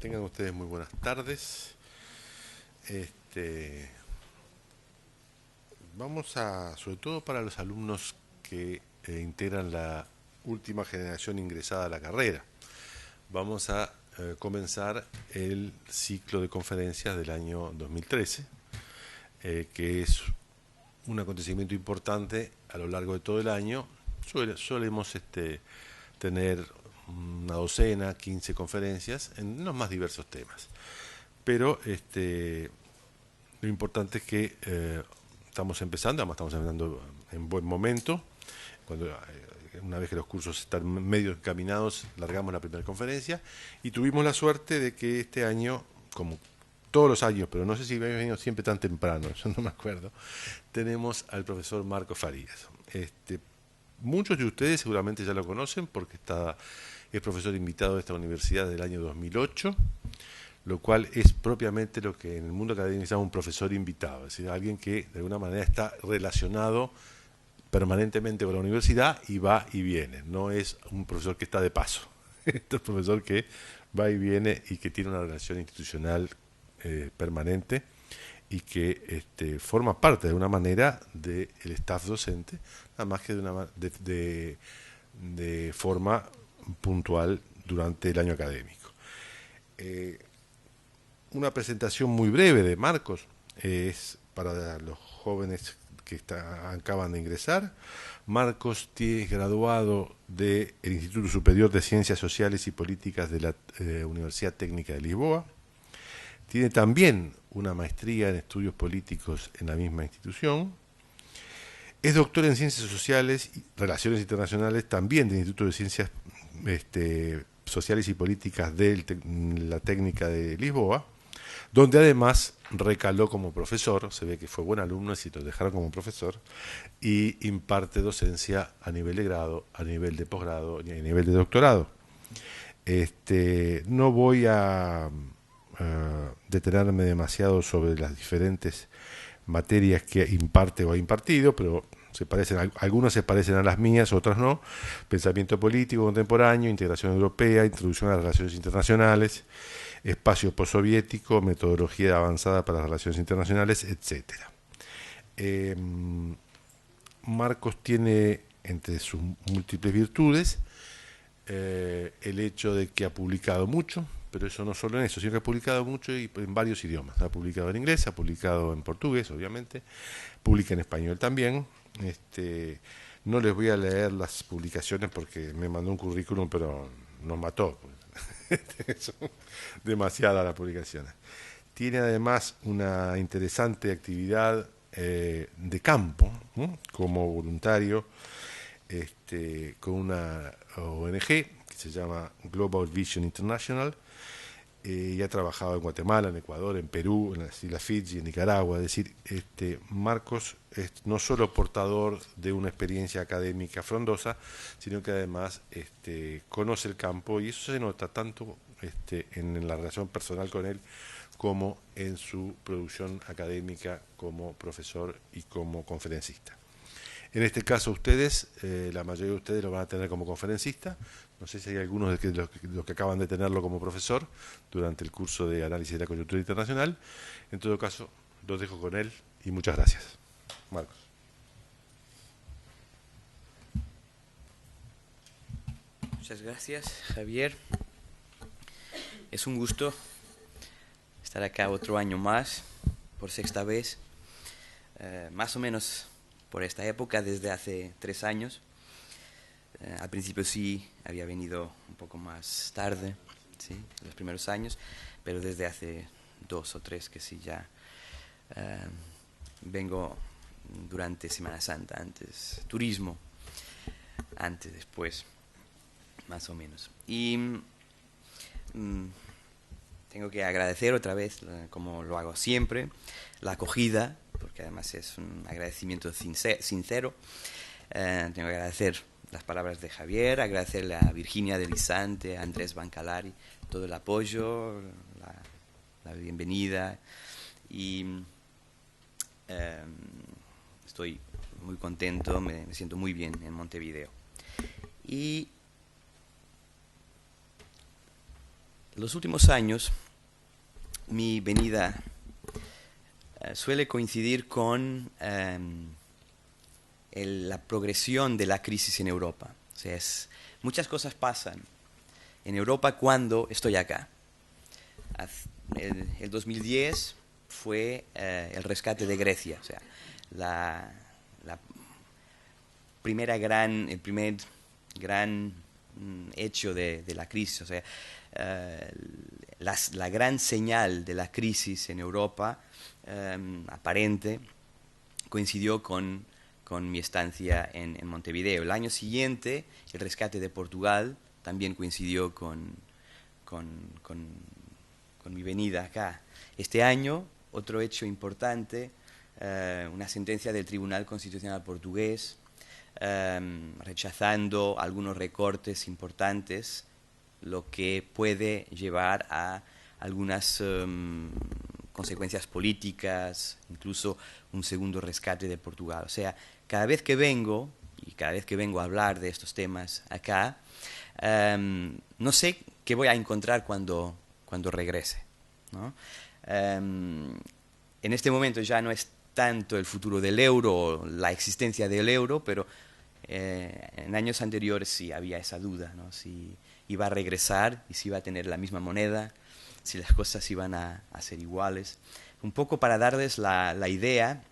Tengan ustedes muy buenas tardes. Este, Vamos a, sobre todo para los alumnos que integran la última generación ingresada a la carrera, vamos a comenzar el ciclo de conferencias del año 2013, que es un acontecimiento importante a lo largo de todo el año. Solemos tener una docena, 15 conferencias en los más diversos temas. Pero lo importante es que estamos empezando, además estamos empezando en buen momento. Una vez que los cursos están medio encaminados, largamos la primera conferencia y tuvimos la suerte de que este año, como todos los años, pero no sé si habíamos venido siempre tan temprano, yo no me acuerdo, tenemos al profesor Marcos Farías. Muchos de ustedes seguramente ya lo conocen porque es profesor invitado de esta universidad desde el año 2008, lo cual es propiamente lo que en el mundo académico se llama un profesor invitado, es decir, alguien que de alguna manera está relacionado permanentemente con la universidad y va y viene, no es un profesor que está de paso, es un profesor que va y viene y que tiene una relación institucional permanente y que forma parte de una manera del staff docente, nada más que de forma puntual durante el año académico. Una presentación muy breve de Marcos es para los jóvenes que acaban de ingresar. Marcos es graduado del Instituto Superior de Ciencias Sociales y Políticas de la Universidad Técnica de Lisboa. Tiene también una maestría en estudios políticos en la misma institución. Es doctor en Ciencias Sociales y Relaciones Internacionales también del Instituto de Ciencias Sociales y Políticas de la Técnica de Lisboa, donde además recaló como profesor, se ve que fue buen alumno, así lo dejaron como profesor, y imparte docencia a nivel de grado, a nivel de posgrado y a nivel de doctorado. No voy a detenerme demasiado sobre las diferentes materias que imparte o ha impartido, pero algunas se parecen a las mías, otras no. Pensamiento político contemporáneo, integración europea, introducción a las relaciones internacionales, espacio postsoviético, metodología avanzada para las relaciones internacionales, etc. Marcos tiene entre sus múltiples virtudes el hecho de que ha publicado mucho, pero eso no solo en eso, sino que ha publicado mucho y en varios idiomas. Ha publicado en inglés, ha publicado en portugués, obviamente, publica en español también. No les voy a leer las publicaciones porque me mandó un currículum, pero nos mató. Son demasiadas las publicaciones. Tiene además una interesante actividad de campo, ¿no? Como voluntario con una ONG que se llama Global Vision International, y ha trabajado en Guatemala, en Ecuador, en Perú, en las Islas Fiji, en Nicaragua. Es decir, Marcos es no solo portador de una experiencia académica frondosa, sino que además conoce el campo, y eso se nota tanto en la relación personal con él como en su producción académica como profesor y como conferencista. En este caso ustedes, la mayoría de ustedes lo van a tener como conferencista. No sé si hay algunos de los que acaban de tenerlo como profesor durante el curso de análisis de la coyuntura internacional. En todo caso, los dejo con él y muchas gracias. Marcos. Muchas gracias, Javier. Es un gusto estar acá otro año más, por sexta vez, más o menos por esta época, desde hace 3 años. Al principio sí había venido un poco más tarde, ¿sí? Los primeros años, pero desde hace 2 o 3 que sí ya vengo durante Semana Santa, antes turismo, antes, después, más o menos. Y tengo que agradecer otra vez, como lo hago siempre, la acogida, porque además es un agradecimiento sincero. Tengo que agradecer las palabras de Javier, agradecerle a Virginia de Lisante, a Andrés Bancalari, todo el apoyo, la bienvenida, y estoy muy contento, me siento muy bien en Montevideo. Y los últimos años mi venida suele coincidir con la progresión de la crisis en Europa. O sea, muchas cosas pasan en Europa cuando estoy acá. El 2010 fue el rescate de Grecia, o sea, el primer gran hecho de la crisis, o sea, la gran señal de la crisis en Europa aparente coincidió con mi estancia en Montevideo. El año siguiente, el rescate de Portugal también coincidió con mi venida acá. Este año, otro hecho importante, una sentencia del Tribunal Constitucional portugués rechazando algunos recortes importantes, lo que puede llevar a algunas consecuencias políticas, incluso un segundo rescate de Portugal. O sea, cada vez que vengo a hablar de estos temas acá, no sé qué voy a encontrar cuando regrese, ¿no? En este momento ya no es tanto el futuro del euro, la existencia del euro, pero en años anteriores sí había esa duda, ¿no? Si iba a regresar y si iba a tener la misma moneda, si las cosas iban a ser iguales. Un poco para darles la idea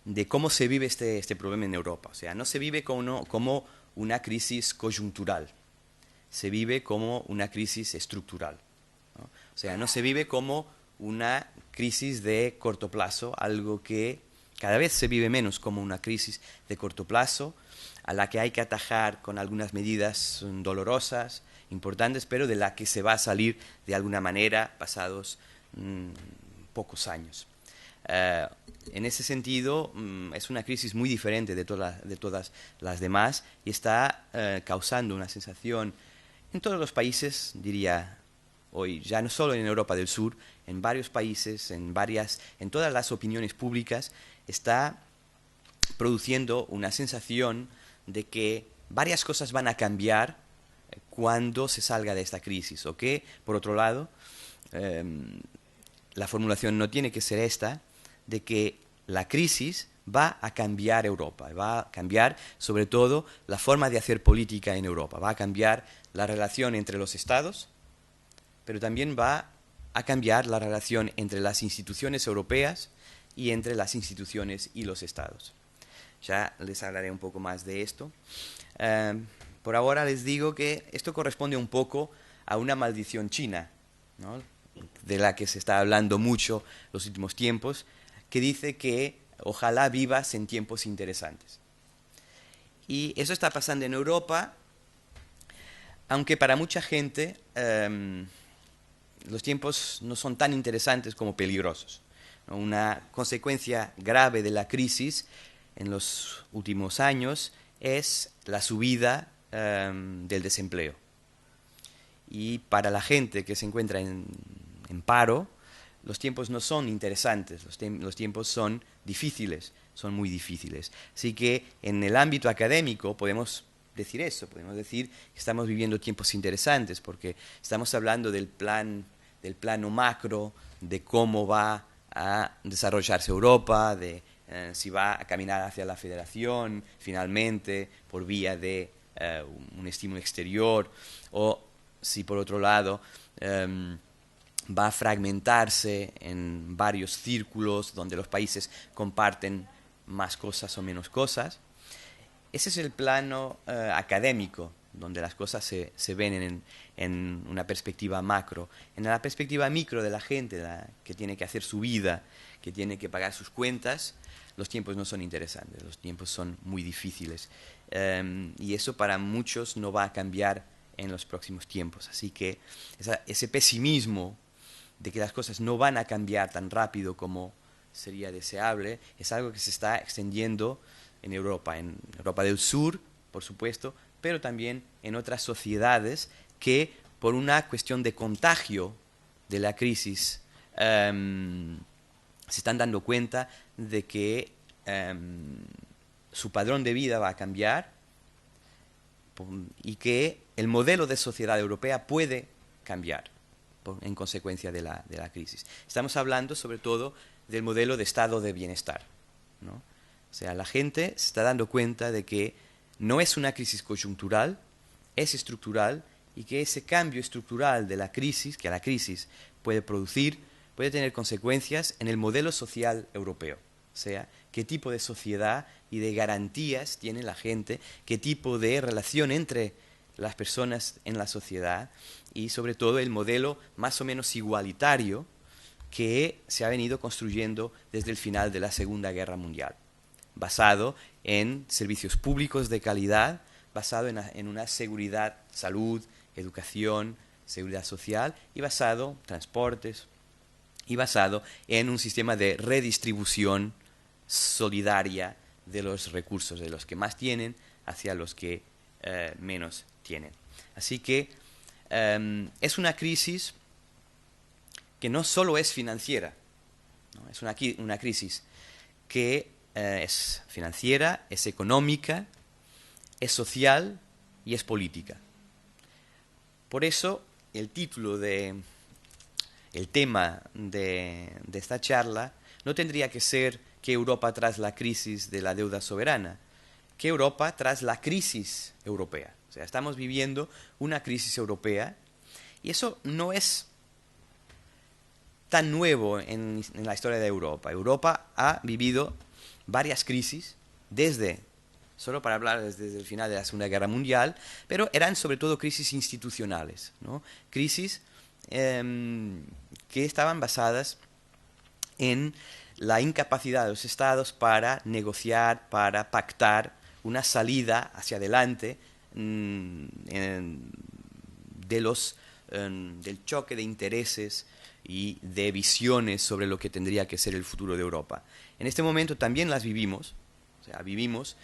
de cómo se vive este problema en Europa. O sea, no se vive como una crisis coyuntural, se vive como una crisis estructural, ¿no? O sea, no se vive como una crisis de corto plazo, algo que cada vez se vive menos como una crisis de corto plazo, a la que hay que atajar con algunas medidas dolorosas, importantes, pero de la que se va a salir de alguna manera pasados pocos años. En ese sentido, es una crisis muy diferente de todas las demás y está causando una sensación en todos los países, diría hoy, ya no solo en Europa del Sur, en varios países, en todas las opiniones públicas, está produciendo una sensación de que varias cosas van a cambiar cuando se salga de esta crisis, o que, por otro lado, la formulación no tiene que ser esta, de que la crisis va a cambiar Europa, va a cambiar sobre todo la forma de hacer política en Europa, va a cambiar la relación entre los Estados, pero también va a cambiar la relación entre las instituciones europeas y entre las instituciones y los Estados. Ya les hablaré un poco más de esto. Por ahora les digo que esto corresponde un poco a una maldición china, ¿no?, de la que se está hablando mucho los últimos tiempos, que dice que ojalá vivas en tiempos interesantes. Y eso está pasando en Europa, aunque para mucha gente los tiempos no son tan interesantes como peligrosos, ¿no? Una consecuencia grave de la crisis en los últimos años es la subida del desempleo. Y para la gente que se encuentra en paro, los tiempos no son interesantes, los tiempos son difíciles, son muy difíciles. Así que en el ámbito académico podemos decir eso, podemos decir que estamos viviendo tiempos interesantes, porque estamos hablando del plano macro, de cómo va a desarrollarse Europa, de si va a caminar hacia la federación finalmente por vía de un estímulo exterior, o si por otro lado va a fragmentarse en varios círculos donde los países comparten más cosas o menos cosas. Ese es el plano académico, donde las cosas se ven en una perspectiva macro. En la perspectiva micro de la gente, que tiene que hacer su vida, que tiene que pagar sus cuentas, los tiempos no son interesantes, los tiempos son muy difíciles. Y eso para muchos no va a cambiar en los próximos tiempos. Así que ese pesimismo de que las cosas no van a cambiar tan rápido como sería deseable, es algo que se está extendiendo en Europa del Sur, por supuesto, pero también en otras sociedades que, por una cuestión de contagio de la crisis, se están dando cuenta de que su padrón de vida va a cambiar y que el modelo de sociedad europea puede cambiar en consecuencia de la crisis. Estamos hablando sobre todo del modelo de estado de bienestar, ¿no? O sea, la gente se está dando cuenta de que no es una crisis coyuntural, es estructural, y que ese cambio estructural de la crisis, que la crisis puede producir, puede tener consecuencias en el modelo social europeo. O sea, qué tipo de sociedad y de garantías tiene la gente, qué tipo de relación entre las personas en la sociedad y sobre todo el modelo más o menos igualitario que se ha venido construyendo desde el final de la Segunda Guerra Mundial, basado en servicios públicos de calidad, basado en una seguridad, salud, educación, seguridad social y basado, transportes, y basado en un sistema de redistribución solidaria de los recursos, de los que más tienen hacia los que menos tienen. Así que es una crisis que no solo es financiera, ¿no? Es una crisis que es financiera, es económica, es social y es política. Por eso el tema de esta charla no tendría que ser que Europa tras la crisis de la deuda soberana, que Europa tras la crisis europea. O sea, estamos viviendo una crisis europea y eso no es tan nuevo en la historia de Europa. Europa ha vivido varias crisis solo para hablar desde el final de la Segunda Guerra Mundial, pero eran sobre todo crisis institucionales, ¿no? Crisis que estaban basadas en la incapacidad de los estados para negociar, para pactar una salida hacia adelante del choque de intereses y de visiones sobre lo que tendría que ser el futuro de Europa. En este momento también las vivimos, o sea, vivimos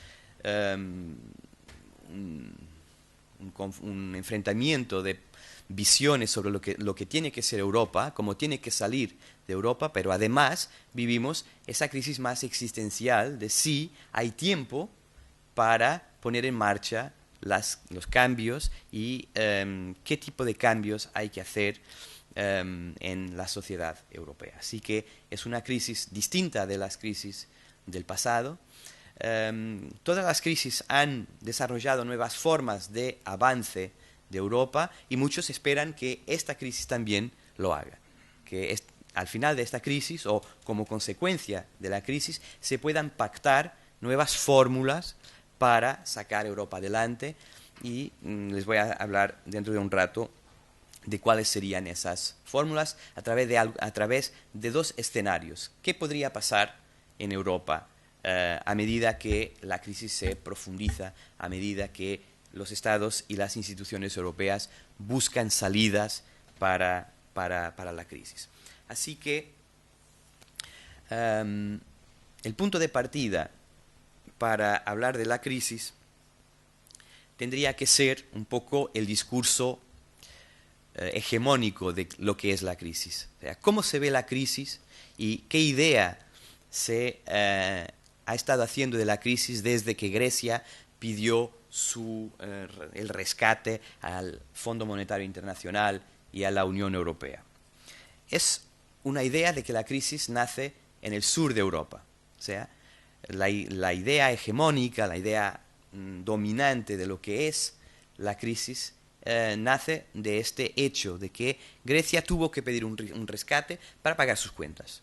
un enfrentamiento de visiones sobre lo que tiene que ser Europa, cómo tiene que salir de Europa, pero además vivimos esa crisis más existencial de si hay tiempo para poner en marcha los cambios y qué tipo de cambios hay que hacer en la sociedad europea. Así que es una crisis distinta de las crisis del pasado. Todas las crisis han desarrollado nuevas formas de avance de Europa y muchos esperan que esta crisis también lo haga, que al final de esta crisis o como consecuencia de la crisis se puedan pactar nuevas fórmulas para sacar Europa adelante y les voy a hablar dentro de un rato de cuáles serían esas fórmulas a través de dos escenarios. ¿Qué podría pasar en Europa a medida que la crisis se profundiza, a medida que los estados y las instituciones europeas buscan salidas para la crisis? Así que el punto de partida para hablar de la crisis tendría que ser un poco el discurso hegemónico de lo que es la crisis. O sea, cómo se ve la crisis y qué idea se ha estado haciendo de la crisis desde que Grecia pidió el rescate al Fondo Monetario Internacional y a la Unión Europea. Es una idea de que la crisis nace en el sur de Europa. O sea, la idea hegemónica, la idea dominante de lo que es la crisis nace de este hecho de que Grecia tuvo que pedir un rescate para pagar sus cuentas,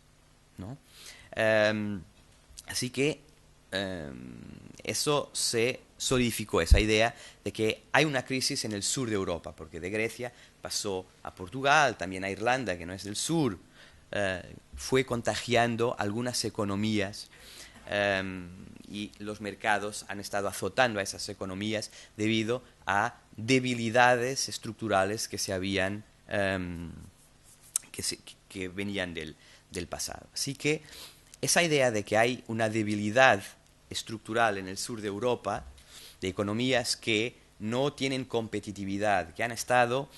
¿no? Así que eso se solidificó, esa idea de que hay una crisis en el sur de Europa, porque de Grecia pasó a Portugal, también a Irlanda, que no es del sur, fue contagiando algunas economías y los mercados han estado azotando a esas economías debido a debilidades estructurales que que venían del pasado. Así que esa idea de que hay una debilidad estructural en el sur de Europa, de economías que no tienen competitividad, que han estado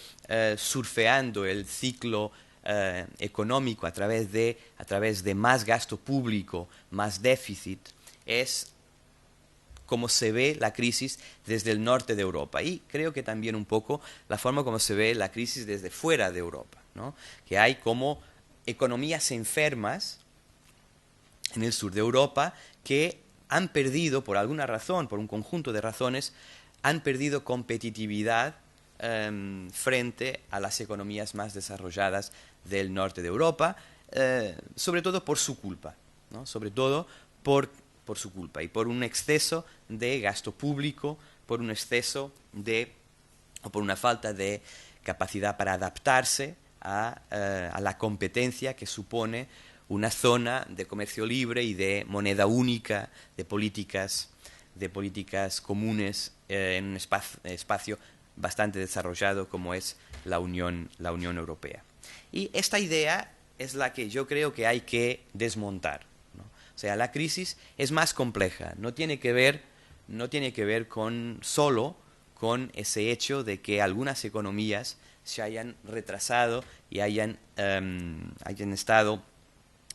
surfeando el ciclo económico a través de más gasto público, más déficit, es como se ve la crisis desde el norte de Europa y creo que también un poco la forma como se ve la crisis desde fuera de Europa, ¿no? Que hay como economías enfermas en el sur de Europa que han perdido, por alguna razón, por un conjunto de razones, han perdido competitividad frente a las economías más desarrolladas del norte de Europa, sobre todo por su culpa, ¿no? Sobre todo por su culpa y por un exceso de gasto público, por un exceso o por una falta de capacidad para adaptarse a la competencia que supone una zona de comercio libre y de moneda única, de políticas comunes en un espacio bastante desarrollado como es la Unión Europea. Y esta idea es la que yo creo que hay que desmontar, ¿no? O sea, la crisis es más compleja, no tiene que ver solo con ese hecho de que algunas economías se hayan retrasado y hayan estado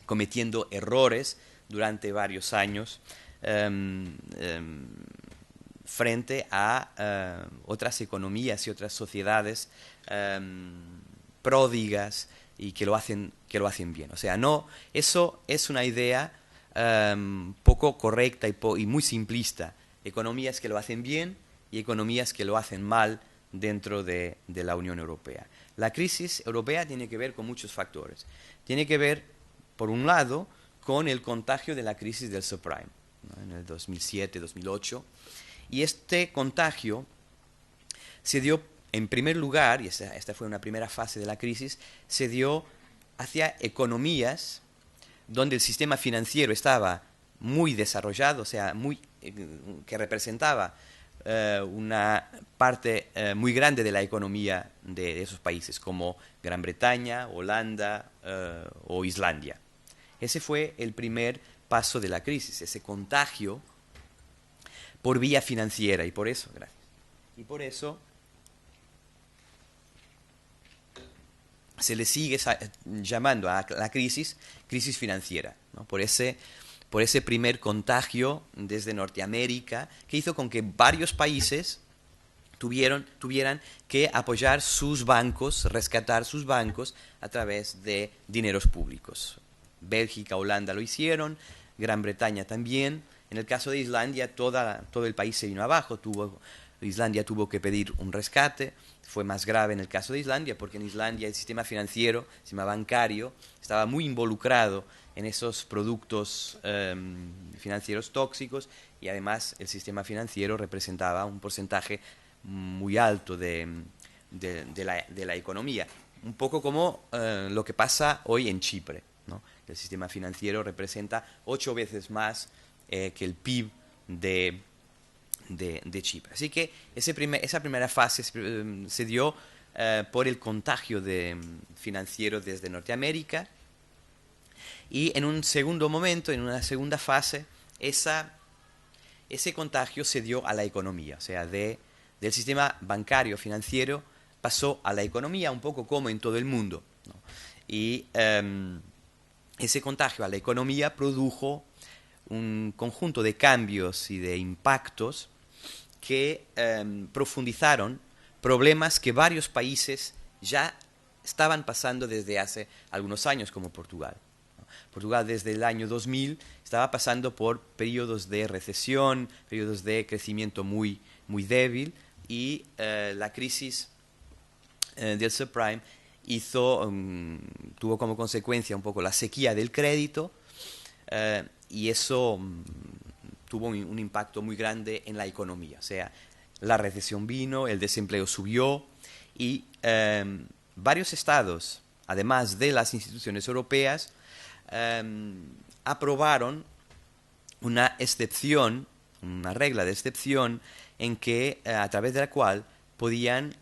cometiendo errores durante varios años frente a otras economías y otras sociedades pródigas y que lo hacen bien. O sea, no, eso es una idea poco correcta y muy simplista. Economías que lo hacen bien y economías que lo hacen mal dentro de la Unión Europea. La crisis europea tiene que ver con muchos factores. Tiene que ver, por un lado, con el contagio de la crisis del subprime, ¿no? En el 2007-2008. Y este contagio se dio, en primer lugar, y esta fue una primera fase de la crisis, se dio hacia economías donde el sistema financiero estaba muy desarrollado, o sea, que representaba una parte muy grande de la economía de esos países, como Gran Bretaña, Holanda o Islandia. Ese fue el primer paso de la crisis, ese contagio por vía financiera, y por eso se le sigue llamando a la crisis financiera, ¿no? Por ese primer contagio desde Norteamérica que hizo con que varios países tuvieran que apoyar sus bancos, rescatar sus bancos a través de dineros públicos. Bélgica, Holanda lo hicieron, Gran Bretaña también. En el caso de Islandia, todo el país se vino abajo. Islandia tuvo que pedir un rescate. Fue más grave en el caso de Islandia, porque en Islandia el sistema financiero, el sistema bancario, estaba muy involucrado en esos productos financieros tóxicos y además el sistema financiero representaba un porcentaje muy alto de la economía. Un poco como lo que pasa hoy en Chipre, ¿no? El sistema financiero representa 8 veces más que el PIB de Chipre. Así que esa primera fase se dio por el contagio financiero desde Norteamérica y en un segundo momento, en una segunda fase, ese contagio se dio a la economía, o sea, del sistema bancario financiero pasó a la economía, un poco como en todo el mundo, ¿no? Y ese contagio a la economía produjo un conjunto de cambios y de impactos que profundizaron problemas que varios países ya estaban pasando desde hace algunos años, como Portugal. Portugal desde el año 2000 estaba pasando por periodos de recesión, periodos de crecimiento muy, muy débil y la crisis del subprime tuvo como consecuencia un poco la sequía del crédito y eso tuvo un impacto muy grande en la economía. O sea, la recesión vino, el desempleo subió y varios estados, además de las instituciones europeas, aprobaron una excepción, una regla de excepción en que a través de la cual podían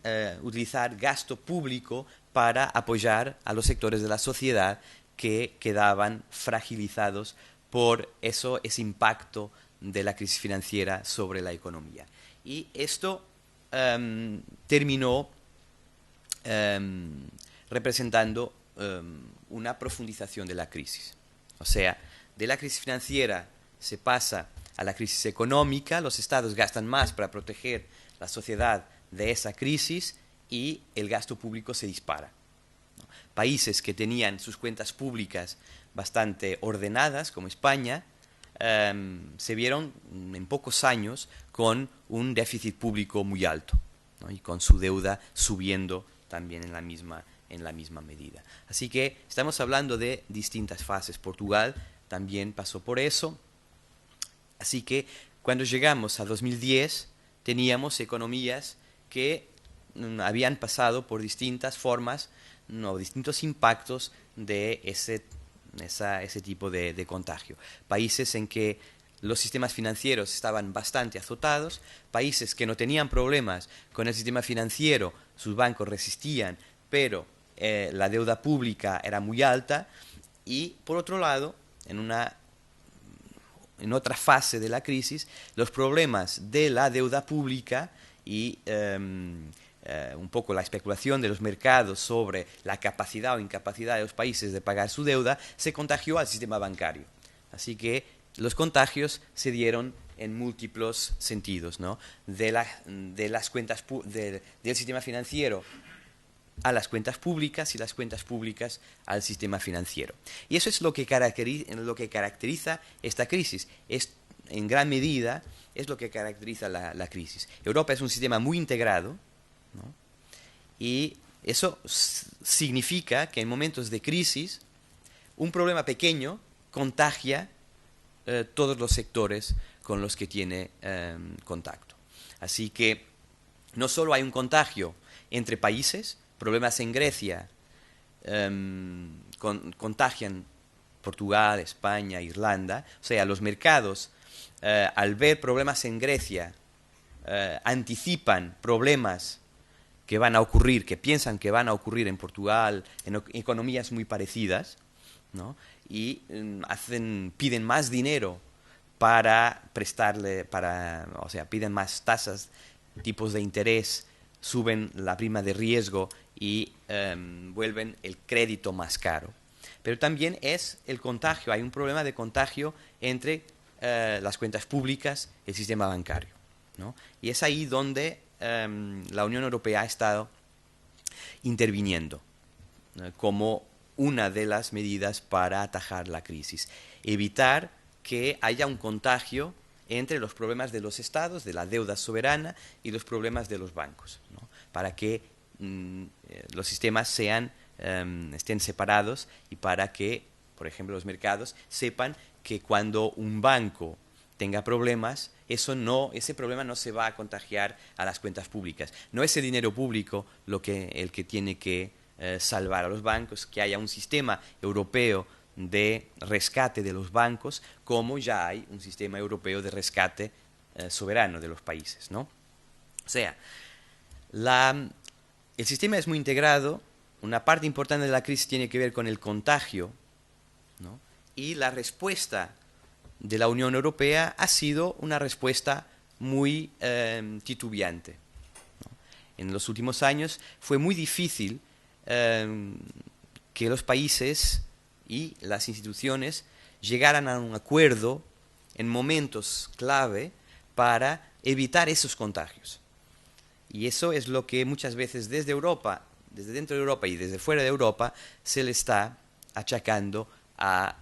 utilizar gasto público para apoyar a los sectores de la sociedad que quedaban fragilizados por ese impacto de la crisis financiera sobre la economía. Y esto terminó representando una profundización de la crisis. O sea, de la crisis financiera se pasa a la crisis económica, los estados gastan más para proteger la sociedad de esa crisis y el gasto público se dispara. Países que tenían sus cuentas públicas bastante ordenadas, como España, se vieron en pocos años con un déficit público muy alto, ¿no? Y con su deuda subiendo también en la misma medida. Así que estamos hablando de distintas fases. Portugal también pasó por eso. Así que cuando llegamos a 2010 teníamos economías que habían pasado por distintas formas, no, distintos impactos de ese tipo de contagio. Países en que los sistemas financieros estaban bastante azotados, países que no tenían problemas con el sistema financiero, sus bancos resistían, pero la deuda pública era muy alta, y por otro lado, en otra fase de la crisis, los problemas de la deuda pública y un poco la especulación de los mercados sobre la capacidad o incapacidad de los países de pagar su deuda se contagió al sistema bancario. Así que los contagios se dieron en múltiples sentidos, ¿no? De las cuentas del sistema financiero a las cuentas públicas y las cuentas públicas al sistema financiero. Y eso es lo que caracteriza esta crisis. En gran medida es lo que caracteriza la crisis. Europa es un sistema muy integrado, ¿no? Y eso significa que en momentos de crisis un problema pequeño contagia todos los sectores con los que tiene contacto. Así que no solo hay un contagio entre países, problemas en Grecia contagian Portugal, España, Irlanda. O sea, los mercados, al ver problemas en Grecia, anticipan problemas que van a ocurrir, que piensan que van a ocurrir en Portugal, en economías muy parecidas, ¿no? Y piden más dinero para prestarle, o sea, piden más tasas, tipos de interés, suben la prima de riesgo y vuelven el crédito más caro. Pero también es el contagio, hay un problema de contagio entre las cuentas públicas y el sistema bancario, ¿no? Y es ahí donde la Unión Europea ha estado interviniendo como una de las medidas para atajar la crisis. Evitar que haya un contagio entre los problemas de los estados, de la deuda soberana, y los problemas de los bancos, ¿no? Para que los sistemas estén separados y para que, por ejemplo, los mercados sepan que cuando un banco tenga problemas, ese problema no se va a contagiar a las cuentas públicas. No es el dinero público el que tiene que salvar a los bancos, que haya un sistema europeo de rescate de los bancos, como ya hay un sistema europeo de rescate soberano de los países, ¿no? O sea, el sistema es muy integrado, una parte importante de la crisis tiene que ver con el contagio, ¿no? Y la respuesta de la Unión Europea ha sido una respuesta muy titubeante, ¿no? En los últimos años fue muy difícil que los países y las instituciones llegaran a un acuerdo en momentos clave para evitar esos contagios. Y eso es lo que muchas veces desde Europa, desde dentro de Europa y desde fuera de Europa, se le está achacando a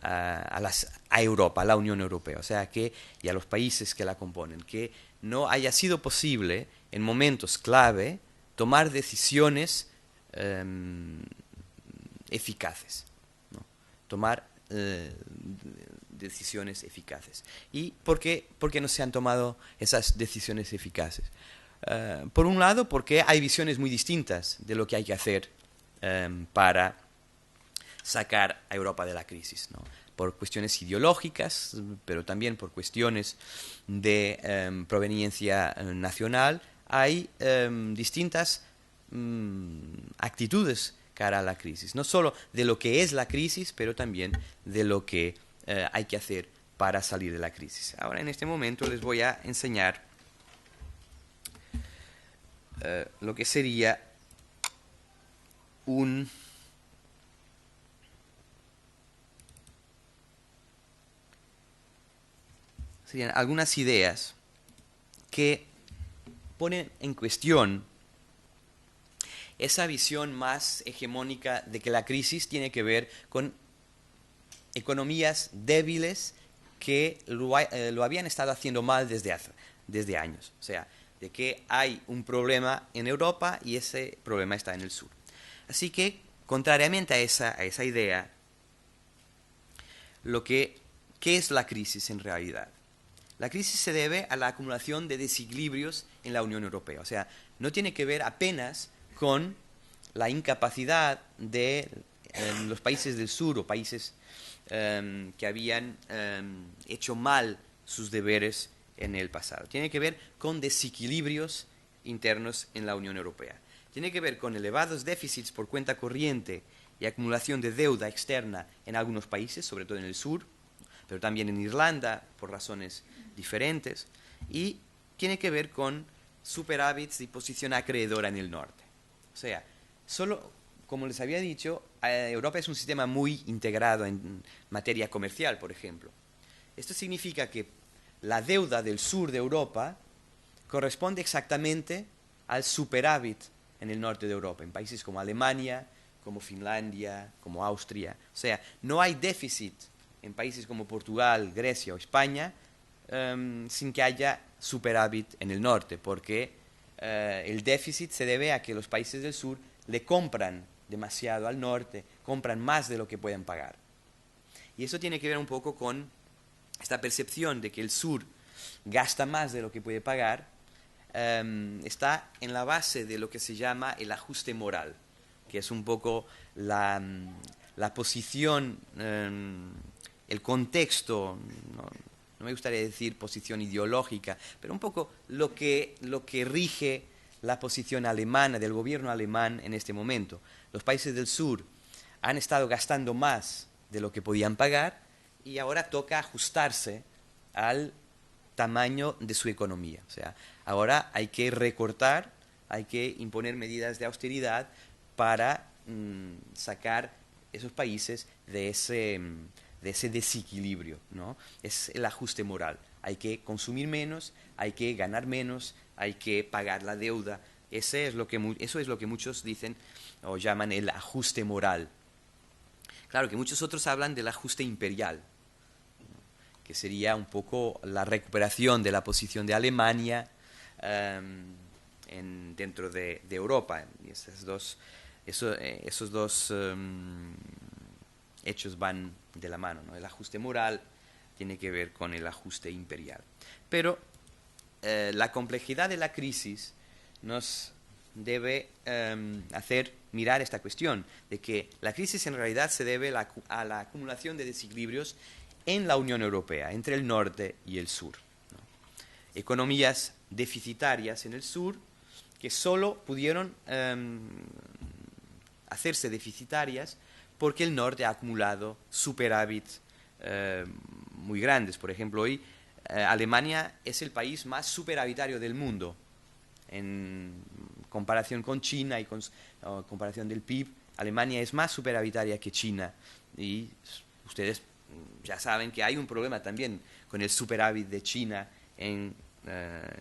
Europa, a la Unión Europea, o sea, y a los países que la componen, que no haya sido posible en momentos clave tomar decisiones eficaces, ¿no? Tomar decisiones eficaces. ¿Y por qué no se han tomado esas decisiones eficaces? Por un lado, porque hay visiones muy distintas de lo que hay que hacer para sacar a Europa de la crisis, ¿no? Por cuestiones ideológicas, pero también por cuestiones de proveniencia nacional, hay distintas actitudes cara a la crisis. No solo de lo que es la crisis, pero también de lo que hay que hacer para salir de la crisis. Ahora, en este momento, les voy a enseñar lo que sería un serían algunas ideas que ponen en cuestión esa visión más hegemónica de que la crisis tiene que ver con economías débiles que lo habían estado haciendo mal desde años. O sea, de que hay un problema en Europa y ese problema está en el sur. Así que, contrariamente a esa idea, ¿qué es la crisis en realidad? La crisis se debe a la acumulación de desequilibrios en la Unión Europea. O sea, no tiene que ver apenas con la incapacidad de los países del sur o países que habían hecho mal sus deberes en el pasado. Tiene que ver con desequilibrios internos en la Unión Europea. Tiene que ver con elevados déficits por cuenta corriente y acumulación de deuda externa en algunos países, sobre todo en el sur, pero también en Irlanda, por razones diferentes, y tiene que ver con superávits y posición acreedora en el norte. O sea, solo, como les había dicho, Europa es un sistema muy integrado en materia comercial, por ejemplo. Esto significa que la deuda del sur de Europa corresponde exactamente al superávit en el norte de Europa, en países como Alemania, como Finlandia, como Austria. O sea, no hay déficit en países como Portugal, Grecia o España sin que haya superávit en el norte, porque el déficit se debe a que los países del sur le compran demasiado al norte, compran más de lo que pueden pagar. Y eso tiene que ver un poco con esta percepción de que el sur gasta más de lo que puede pagar, está en la base de lo que se llama el ajuste moral, que es un poco la posición, el contexto, no me gustaría decir posición ideológica, pero un poco lo que rige la posición alemana, del gobierno alemán en este momento. Los países del sur han estado gastando más de lo que podían pagar y ahora toca ajustarse al tamaño de su economía. O sea, ahora hay que recortar, hay que imponer medidas de austeridad para sacar esos países de ese desequilibrio, ¿no? Es el ajuste moral. Hay que consumir menos, hay que ganar menos, hay que pagar la deuda. Eso es lo que muchos dicen o llaman el ajuste moral. Claro que muchos otros hablan del ajuste imperial, que sería un poco la recuperación de la posición de Alemania dentro de Europa. Y esos dos hechos van de la mano, ¿no? El ajuste moral tiene que ver con el ajuste imperial. Pero la complejidad de la crisis nos debe hacer mirar esta cuestión, de que la crisis en realidad se debe a la acumulación de desequilibrios en la Unión Europea, entre el norte y el sur, ¿no? Economías deficitarias en el sur que solo pudieron hacerse deficitarias porque el norte ha acumulado superávits muy grandes. Por ejemplo, hoy Alemania es el país más superavitario del mundo en comparación con China y comparación del PIB. Alemania es más superavitaria que China y ustedes ya saben que hay un problema también con el superávit de China en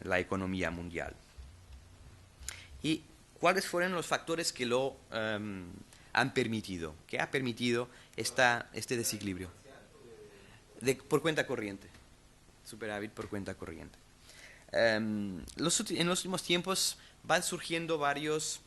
la economía mundial. ¿Y cuáles fueron los factores que lo han permitido? ¿Qué ha permitido este desequilibrio? Por cuenta corriente. Superávit por cuenta corriente. En los últimos tiempos van surgiendo varias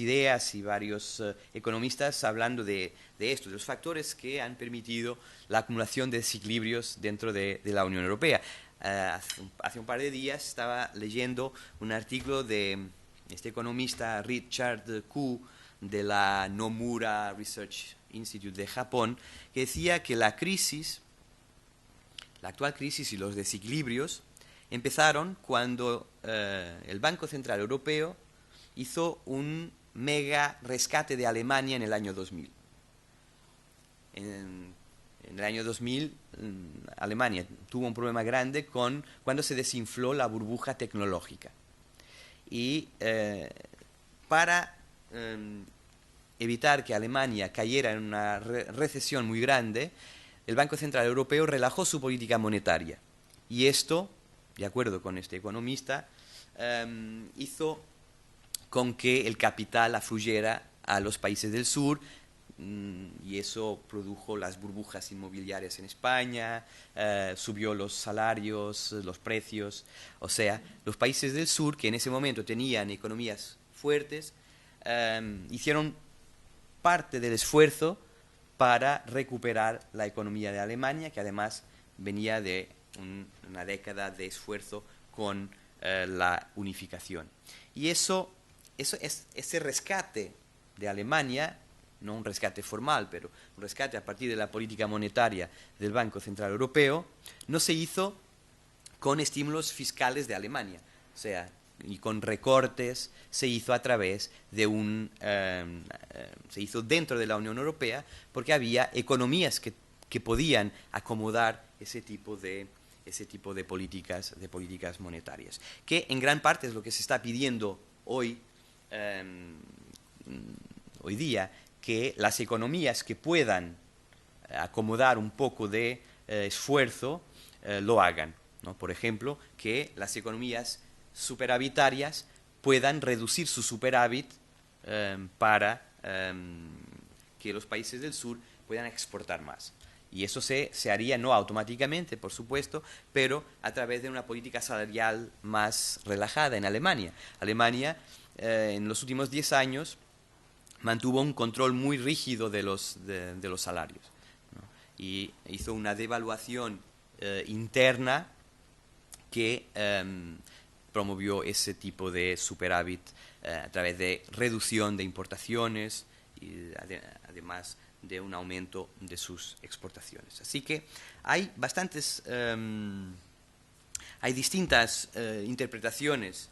ideas y varios economistas hablando de esto, de los factores que han permitido la acumulación de desequilibrios dentro de la Unión Europea. Hace un par de días estaba leyendo un artículo de este economista Richard Koo de la Nomura Research Institute de Japón, que decía que la actual crisis y los desequilibrios empezaron cuando el Banco Central Europeo hizo un mega rescate de Alemania en el año 2000. En el año 2000 Alemania tuvo un problema grande cuando se desinfló la burbuja tecnológica. Y para evitar que Alemania cayera en una recesión muy grande, el Banco Central Europeo relajó su política monetaria. Y esto, de acuerdo con este economista, hizo con que el capital afluyera a los países del sur, y eso produjo las burbujas inmobiliarias en España, subió los salarios, los precios. O sea, los países del sur, que en ese momento tenían economías fuertes, hicieron parte del esfuerzo para recuperar la economía de Alemania, que además venía de una década de esfuerzo con la unificación. Y ese rescate de Alemania, no un rescate formal, pero un rescate a partir de la política monetaria del Banco Central Europeo, no se hizo con estímulos fiscales de Alemania, o sea, y con recortes, se hizo a través de se hizo dentro de la Unión Europea, porque había economías que podían acomodar ese tipo de políticas monetarias, que en gran parte es lo que se está pidiendo hoy día, que las economías que puedan acomodar un poco de esfuerzo lo hagan, ¿no? Por ejemplo, que las economías superavitarias puedan reducir su superávit para que los países del sur puedan exportar más. Y eso se haría no automáticamente, por supuesto, pero a través de una política salarial más relajada en Alemania. Alemania, en los últimos 10 años, mantuvo un control muy rígido de los salarios, ¿no? Y hizo una devaluación interna que promovió ese tipo de superávit a través de reducción de importaciones y además de un aumento de sus exportaciones. Así que hay hay distintas interpretaciones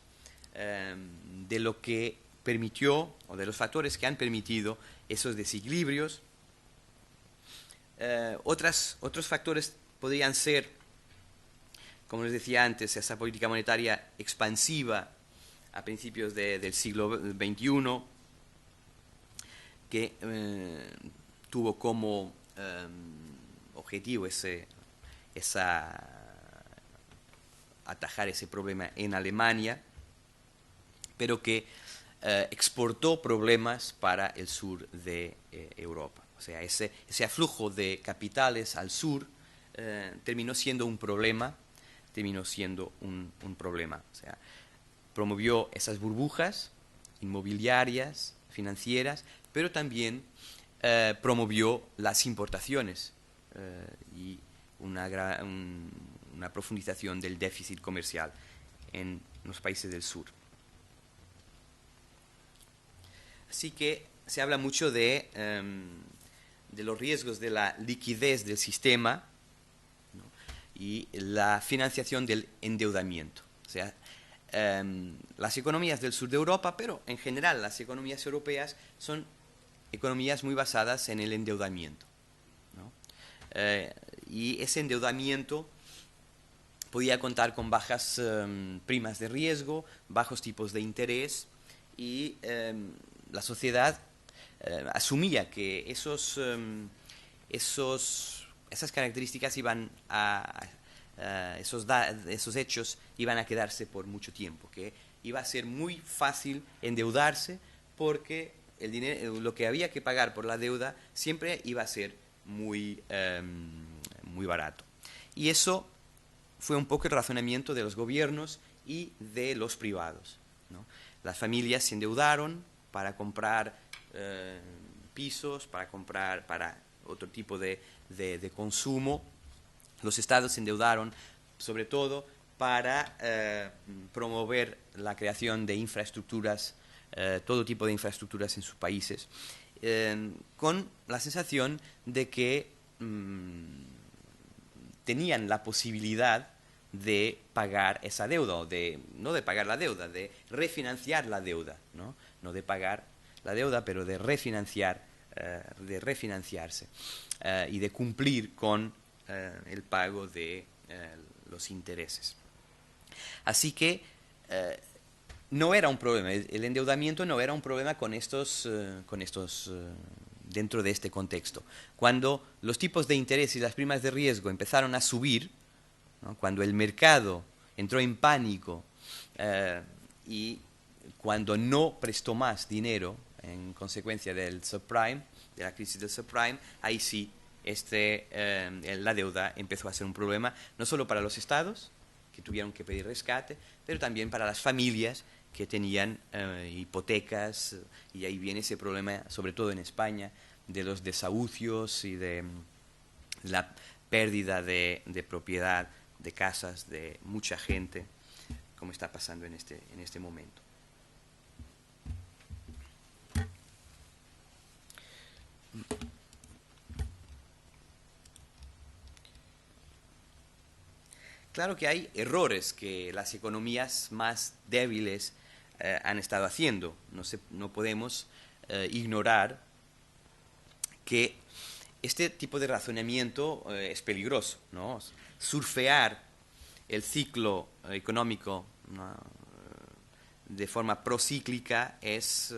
de lo que permitió, o de los factores que han permitido esos desequilibrios. Otros factores podrían ser, como les decía antes, esa política monetaria expansiva a principios del siglo XXI, que tuvo como objetivo atajar ese problema en Alemania, pero que exportó problemas para el sur de Europa. O sea, ese aflujo de capitales al sur terminó siendo un problema. O sea, promovió esas burbujas inmobiliarias, financieras, pero también promovió las importaciones y una profundización del déficit comercial en los países del sur. Así que se habla mucho de los riesgos de la liquidez del sistema, ¿no? Y la financiación del endeudamiento. O sea, las economías del sur de Europa, pero en general las economías europeas, son economías muy basadas en el endeudamiento, ¿no? Y ese endeudamiento podía contar con bajas primas de riesgo, bajos tipos de interés, y la sociedad asumía que esas características esos hechos iban a quedarse por mucho tiempo, que iba a ser muy fácil endeudarse porque el dinero, lo que había que pagar por la deuda siempre iba a ser muy barato. Y eso fue un poco el razonamiento de los gobiernos y de los privados, ¿no? Las familias se endeudaron para comprar pisos, para otro tipo de consumo. Los estados se endeudaron sobre todo para promover la creación de infraestructuras, todo tipo de infraestructuras en sus países, con la sensación de que tenían la posibilidad de pagar esa deuda, no de pagar la deuda, de refinanciar la deuda, no de pagar la deuda, pero de refinanciarse y de cumplir con el pago de los intereses. Así que no era un problema, el endeudamiento no era un problema con estos dentro de este contexto. Cuando los tipos de interés y las primas de riesgo empezaron a subir, ¿no? Cuando el mercado entró en pánico y cuando no prestó más dinero en consecuencia del subprime, de la crisis del subprime, ahí sí la deuda empezó a ser un problema, no solo para los estados, que tuvieron que pedir rescate, pero también para las familias que tenían hipotecas, y ahí viene ese problema, sobre todo en España, de los desahucios y de la pérdida de propiedad, de casas, de mucha gente, como está pasando en este momento. Claro que hay errores que las economías más débiles han estado haciendo. No podemos ignorar que este tipo de razonamiento es peligroso, ¿no? Surfear el ciclo económico, ¿no?, de forma procíclica es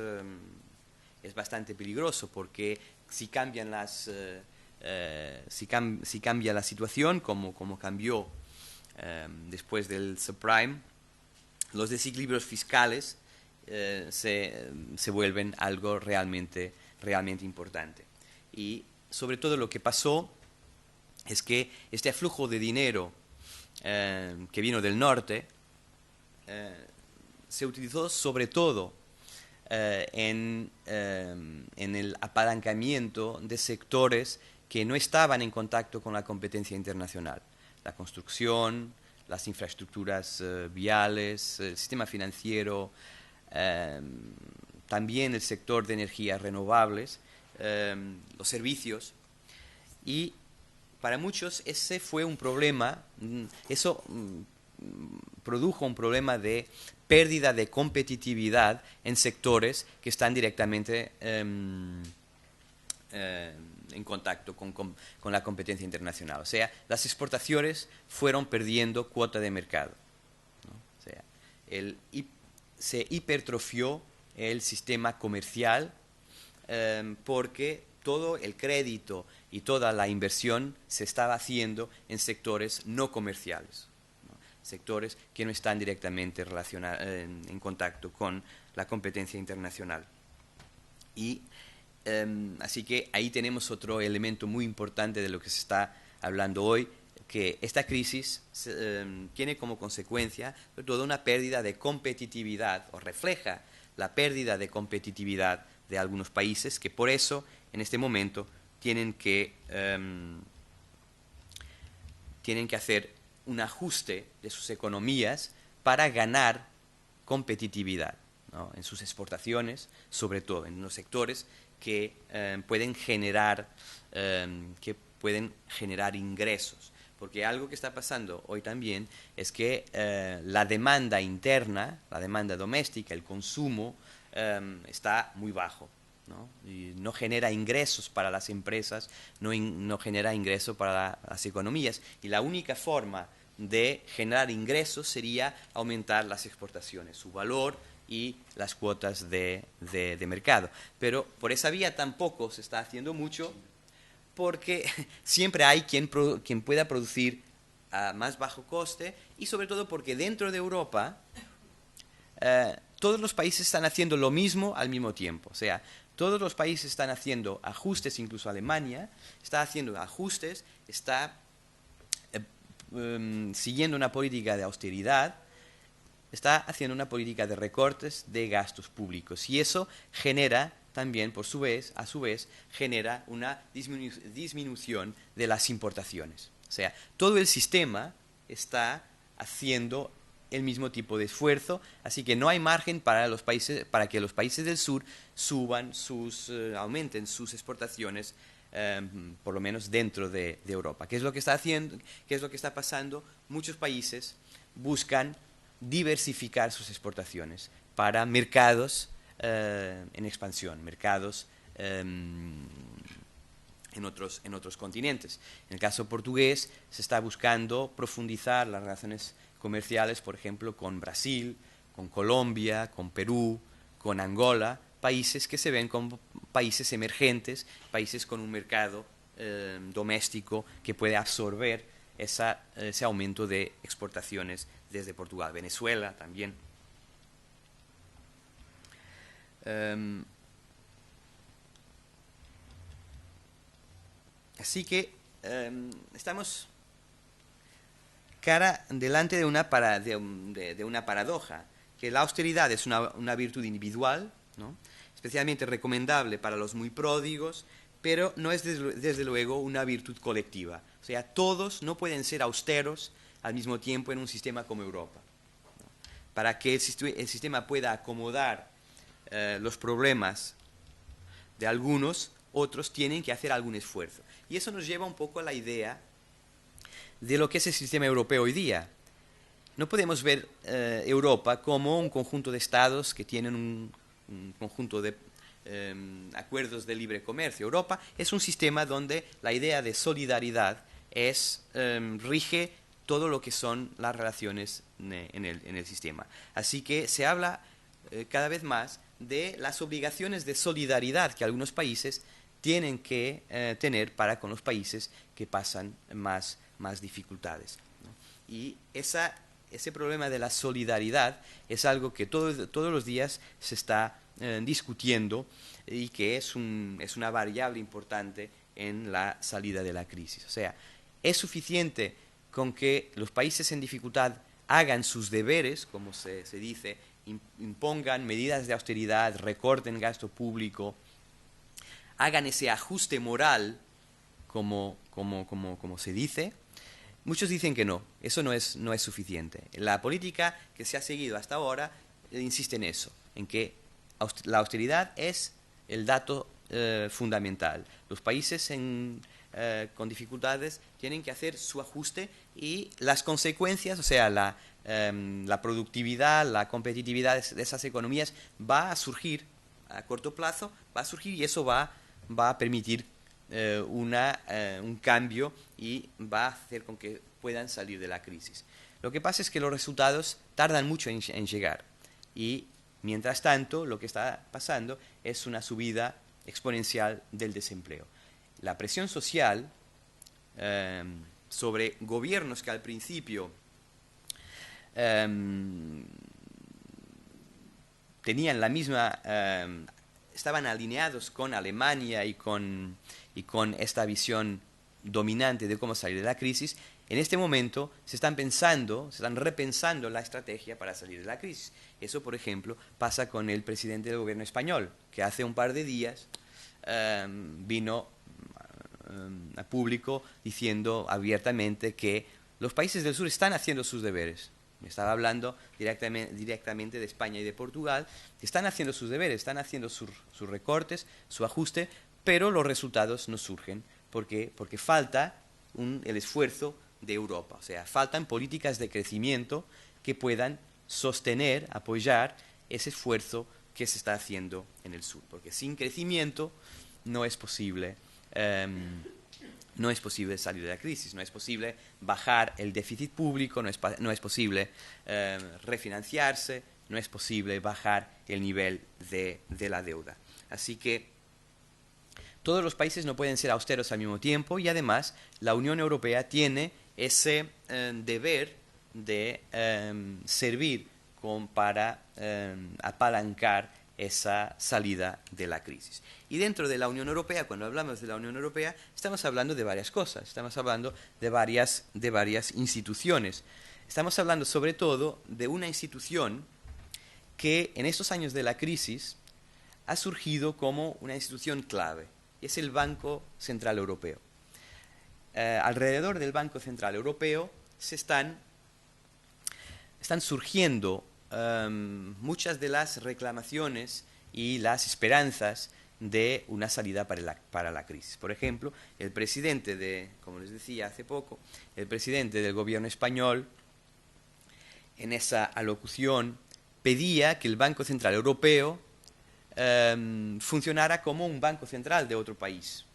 bastante peligroso, porque si cambian si cambia la situación, como cambió después del subprime, los desequilibrios fiscales se vuelven algo realmente importante. Y sobre todo lo que pasó es que este aflujo de dinero que vino del norte se utilizó sobre todo en el apalancamiento de sectores que no estaban en contacto con la competencia internacional. La construcción, las infraestructuras viales, el sistema financiero, también el sector de energías renovables, los servicios. Y para muchos ese fue un problema, eso produjo un problema de pérdida de competitividad en sectores que están directamente en contacto con la competencia internacional. O sea, las exportaciones fueron perdiendo cuota de mercado, ¿no? O sea, se hipertrofió el sistema comercial porque todo el crédito y toda la inversión se estaba haciendo en sectores no comerciales, ¿no? Sectores que no están directamente en contacto con la competencia internacional. Y así que ahí tenemos otro elemento muy importante de lo que se está hablando hoy, que esta crisis tiene como consecuencia toda una pérdida de competitividad, o refleja la pérdida de competitividad de algunos países, que por eso en este momento tienen que hacer un ajuste de sus economías para ganar competitividad, ¿no?, en sus exportaciones, sobre todo en los sectores que pueden generar ingresos. Porque algo que está pasando hoy también es que la demanda interna, la demanda doméstica, el consumo, está muy bajo, ¿no? Y no genera ingresos para las empresas, no genera ingresos para las economías. Y la única forma de generar ingresos sería aumentar las exportaciones, su valor y las cuotas de mercado. Pero por esa vía tampoco se está haciendo mucho, porque siempre hay quien pueda producir a más bajo coste, y sobre todo porque dentro de Europa todos los países están haciendo lo mismo al mismo tiempo. O sea, todos los países están haciendo ajustes, incluso Alemania está haciendo ajustes, está siguiendo una política de austeridad, está haciendo una política de recortes de gastos públicos, y eso genera también, a su vez, genera una disminución de las importaciones. O sea, todo el sistema está haciendo el mismo tipo de esfuerzo, así que no hay margen para que los países del sur aumenten sus exportaciones, por lo menos dentro de Europa. ¿Qué es lo que está haciendo? ¿Qué es lo que está pasando? Muchos países buscan diversificar sus exportaciones para mercados en expansión, mercados en otros continentes. En el caso portugués se está buscando profundizar las relaciones comerciales, por ejemplo, con Brasil, con Colombia, con Perú, con Angola, países que se ven como países emergentes, países con un mercado doméstico que puede absorber ese aumento de exportaciones desde Portugal. Venezuela también. Así que estamos delante de una paradoja, que la austeridad es una virtud individual, ¿no?, especialmente recomendable para los muy pródigos, pero no es desde luego una virtud colectiva. O sea, todos no pueden ser austeros al mismo tiempo en un sistema como Europa, ¿no? Para que el sistema pueda acomodar los problemas de algunos, otros tienen que hacer algún esfuerzo. Y eso nos lleva un poco a la idea de lo que es el sistema europeo hoy día. No podemos ver Europa como un conjunto de estados que tienen un conjunto de acuerdos de libre comercio. Europa es un sistema donde la idea de solidaridad rige todo lo que son las relaciones en el sistema. Así que se habla cada vez más de las obligaciones de solidaridad que algunos países tienen que tener para con los países que pasan más dificultades, ¿no? Y ese problema de la solidaridad es algo que todos los días se está discutiendo y que es una variable importante en la salida de la crisis. O sea, es suficiente con que los países en dificultad hagan sus deberes, como se dice, impongan medidas de austeridad, recorten gasto público, hagan ese ajuste moral, como se dice. Muchos dicen que no, eso no es suficiente. La política que se ha seguido hasta ahora insiste en eso, en que la austeridad es el dato fundamental. Los países con dificultades tienen que hacer su ajuste y las consecuencias, o sea, la productividad, la competitividad de esas economías va a surgir a corto plazo, y eso va a permitir un cambio y va a hacer con que puedan salir de la crisis. Lo que pasa es que los resultados tardan mucho en llegar y mientras tanto lo que está pasando es una subida exponencial del desempleo. La presión social sobre gobiernos que al principio tenían la misma, estaban alineados con Alemania y con esta visión dominante de cómo salir de la crisis, en este momento se están repensando la estrategia para salir de la crisis. Eso, por ejemplo, pasa con el presidente del gobierno español, que hace un par de días vino a público diciendo abiertamente que los países del sur están haciendo sus deberes. Me estaba hablando directamente de España y de Portugal, que están haciendo sus deberes, están haciendo sus recortes, su ajuste, pero los resultados no surgen porque falta el esfuerzo de Europa. O sea, faltan políticas de crecimiento que puedan sostener, apoyar ese esfuerzo que se está haciendo en el sur. Porque sin crecimiento no es posible salir de la crisis, no es posible bajar el déficit público, no es posible refinanciarse, no es posible bajar el nivel de la deuda. Así que todos los países no pueden ser austeros al mismo tiempo y además la Unión Europea tiene ese deber de servir para apalancar esa salida de la crisis. Y dentro de la Unión Europea, cuando hablamos de la Unión Europea, estamos hablando de varias cosas, estamos hablando de varias instituciones. Estamos hablando sobre todo de una institución que en estos años de la crisis ha surgido como una institución clave, y es el Banco Central Europeo. Alrededor del Banco Central Europeo están surgiendo muchas de las reclamaciones y las esperanzas de una salida para la crisis. Por ejemplo, el presidente como les decía hace poco, el presidente del gobierno español, en esa alocución, pedía que el Banco Central Europeo funcionara como un banco central de otro país,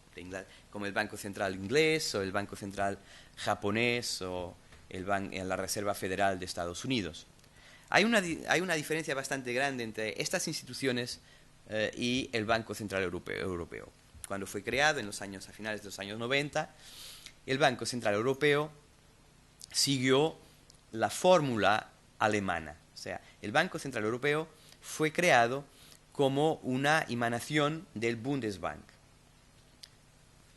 como el Banco Central inglés o el Banco Central japonés o la Reserva Federal de Estados Unidos. Hay una diferencia bastante grande entre estas instituciones y el Banco Central Europeo. Cuando fue creado a finales de los años 90, el Banco Central Europeo siguió la fórmula alemana. O sea, el Banco Central Europeo fue creado como una emanación del Bundesbank.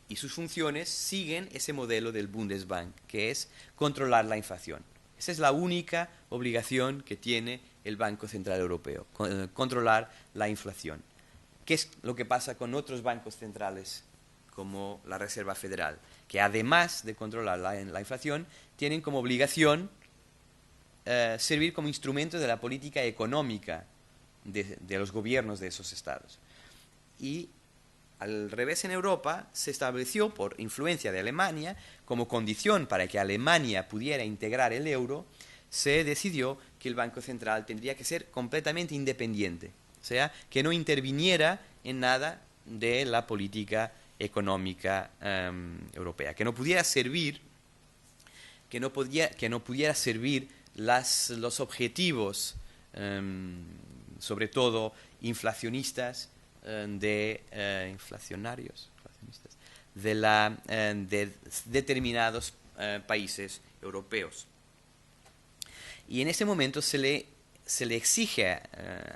Y sus funciones siguen ese modelo del Bundesbank, que es controlar la inflación. Esa es la única obligación que tiene el Banco Central Europeo, controlar la inflación. ¿Qué es lo que pasa con otros bancos centrales, como la Reserva Federal? Que además de controlar la inflación, tienen como obligación servir como instrumento de la política económica de los gobiernos de esos estados. Y al revés, en Europa se estableció, por influencia de Alemania, como condición para que Alemania pudiera integrar el euro, se decidió que el Banco Central tendría que ser completamente independiente, o sea, que no interviniera en nada de la política económica europea, que no pudiera servir, los objetivos, sobre todo inflacionistas, inflacionistas de determinados países europeos. Y en ese momento se le exige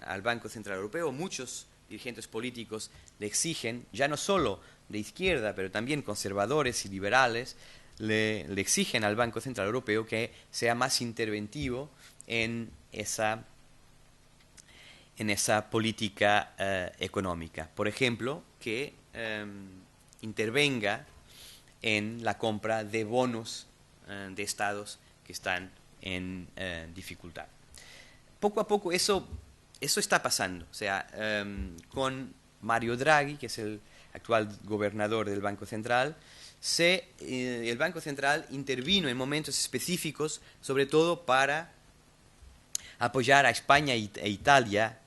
al Banco Central Europeo, muchos dirigentes políticos le exigen, ya no solo de izquierda, pero también conservadores y liberales, le exigen al Banco Central Europeo que sea más interventivo en esa política económica. Por ejemplo, que intervenga en la compra de bonos de estados que están en dificultad. Poco a poco eso está pasando. O sea, con Mario Draghi, que es el actual gobernador del Banco Central, el Banco Central intervino en momentos específicos, sobre todo para apoyar a España e Italia,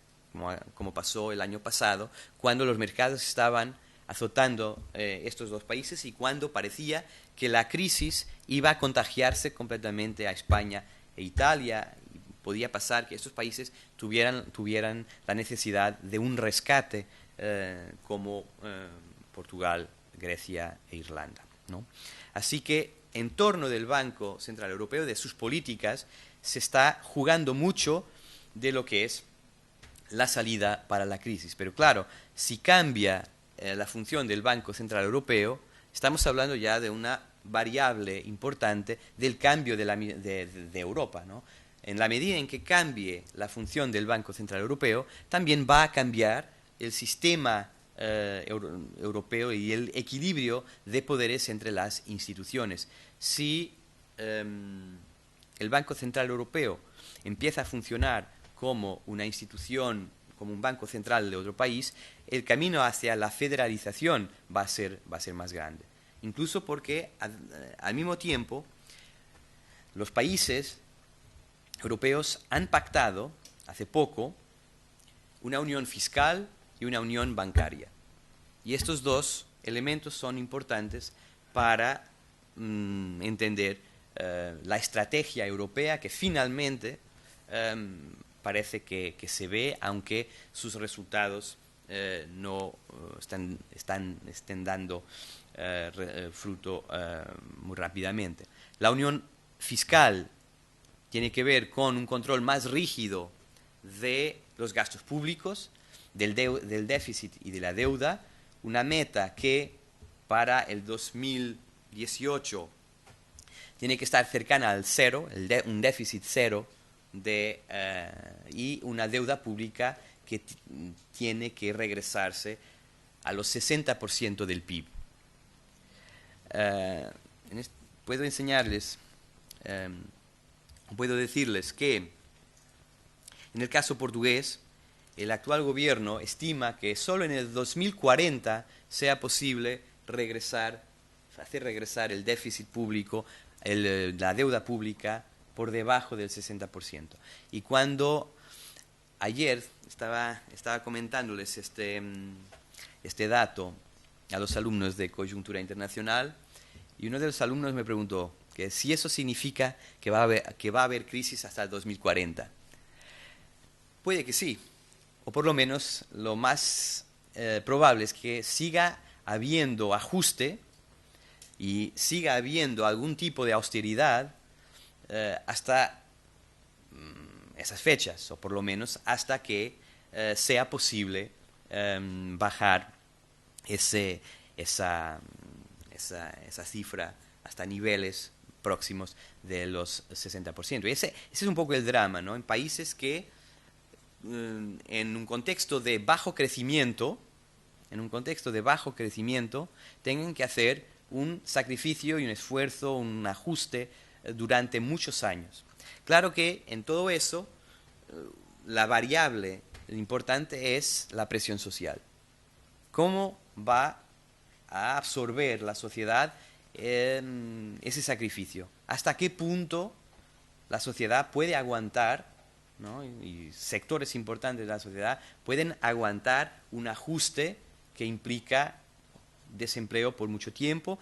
como pasó el año pasado, cuando los mercados estaban azotando estos dos países y cuando parecía que la crisis iba a contagiarse completamente a España e Italia. Podía pasar que estos países tuvieran la necesidad de un rescate como Portugal, Grecia e Irlanda, ¿no? Así que en torno del Banco Central Europeo, de sus políticas, se está jugando mucho de lo que es la salida para la crisis. Pero claro, si cambia la función del Banco Central Europeo, estamos hablando ya de una variable importante del cambio de Europa, ¿no? En la medida en que cambie la función del Banco Central Europeo, también va a cambiar el sistema europeo y el equilibrio de poderes entre las instituciones. Si el Banco Central Europeo empieza a funcionar como una institución, como un banco central de otro país, el camino hacia la federalización va a ser más grande. Incluso porque al mismo tiempo los países europeos han pactado hace poco una unión fiscal y una unión bancaria. Y estos dos elementos son importantes para entender la estrategia europea que finalmente parece que se ve, aunque sus resultados no estén dando fruto muy rápidamente. La unión fiscal tiene que ver con un control más rígido de los gastos públicos, del déficit y de la deuda, una meta que para el 2018 tiene que estar cercana al cero, un déficit cero, y una deuda pública que tiene que regresarse a los 60% del PIB. Puedo decirles que en el caso portugués, el actual gobierno estima que solo en el 2040 sea posible hacer regresar el déficit público, la deuda pública, por debajo del 60%. Y cuando ayer estaba comentándoles este dato a los alumnos de Coyuntura Internacional, y uno de los alumnos me preguntó que si eso significa que va a haber crisis hasta el 2040. Puede que sí, o por lo menos lo más probable es que siga habiendo ajuste y siga habiendo algún tipo de austeridad hasta esas fechas, o por lo menos hasta que sea posible bajar esa cifra hasta niveles próximos de los 60%. Y ese es un poco el drama, ¿no? En países que en un contexto de bajo crecimiento, tengan que hacer un sacrificio y un esfuerzo, un ajuste durante muchos años. Claro que en todo eso la variable importante es la presión social. ¿Cómo va a absorber la sociedad ese sacrificio? ¿Hasta qué punto la sociedad puede aguantar, ¿no? y sectores importantes de la sociedad pueden aguantar un ajuste que implica desempleo por mucho tiempo,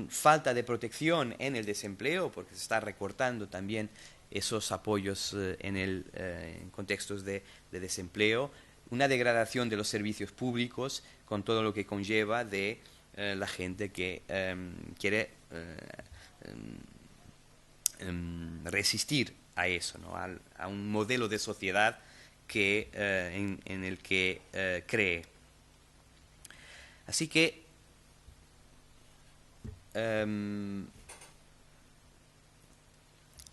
falta de protección en el desempleo, porque se está recortando también esos apoyos en contextos de desempleo, una degradación de los servicios públicos con todo lo que conlleva de la gente que quiere resistir a eso, ¿no? a un modelo de sociedad en el que cree. Así que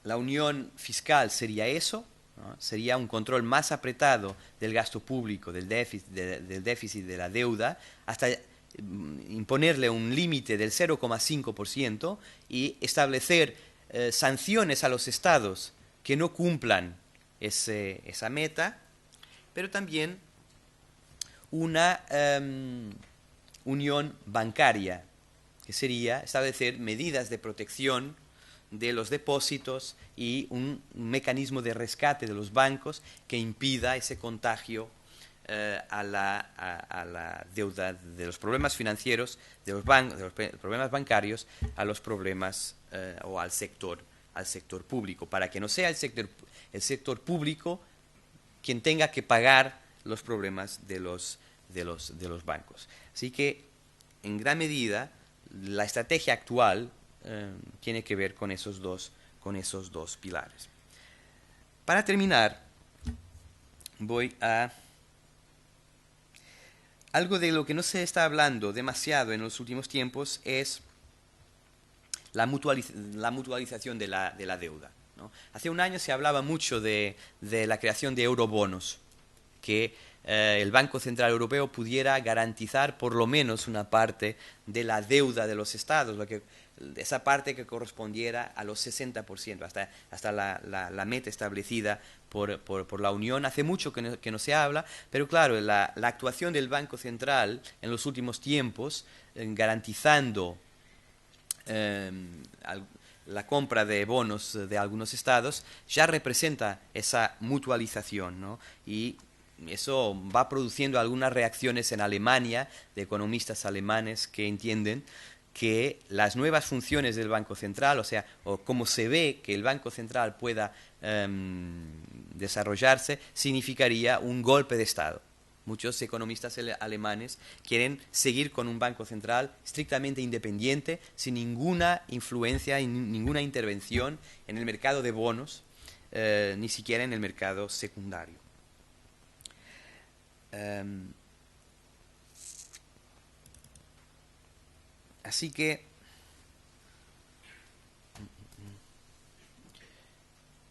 la unión fiscal sería eso, ¿no? Sería un control más apretado del gasto público, del déficit de la deuda, hasta imponerle un límite del 0,5% y establecer sanciones a los estados que no cumplan esa meta, pero también una unión bancaria, que sería establecer medidas de protección de los depósitos y un mecanismo de rescate de los bancos que impida ese contagio a la deuda, de los problemas financieros, de los problemas bancarios, a los problemas o al sector público, para que no sea el sector público quien tenga que pagar los problemas de los bancos. Así que, en gran medida, la estrategia actual tiene que ver con esos dos pilares. Para terminar, voy a algo de lo que no se está hablando demasiado en los últimos tiempos, es la mutualización de la deuda, ¿no? Hace un año se hablaba mucho de la creación de eurobonos, que el Banco Central Europeo pudiera garantizar por lo menos una parte de la deuda de los estados, esa parte que correspondiera a los 60%, hasta la meta establecida por la Unión. Hace mucho que no se habla, pero claro, la actuación del Banco Central en los últimos tiempos, garantizando la compra de bonos de algunos estados, ya representa esa mutualización, ¿no? Y eso va produciendo algunas reacciones en Alemania, de economistas alemanes que entienden que las nuevas funciones del Banco Central, o cómo se ve que el Banco Central pueda desarrollarse, significaría un golpe de Estado. Muchos economistas alemanes quieren seguir con un Banco Central estrictamente independiente, sin ninguna influencia y ninguna intervención en el mercado de bonos, ni siquiera en el mercado secundario. Así que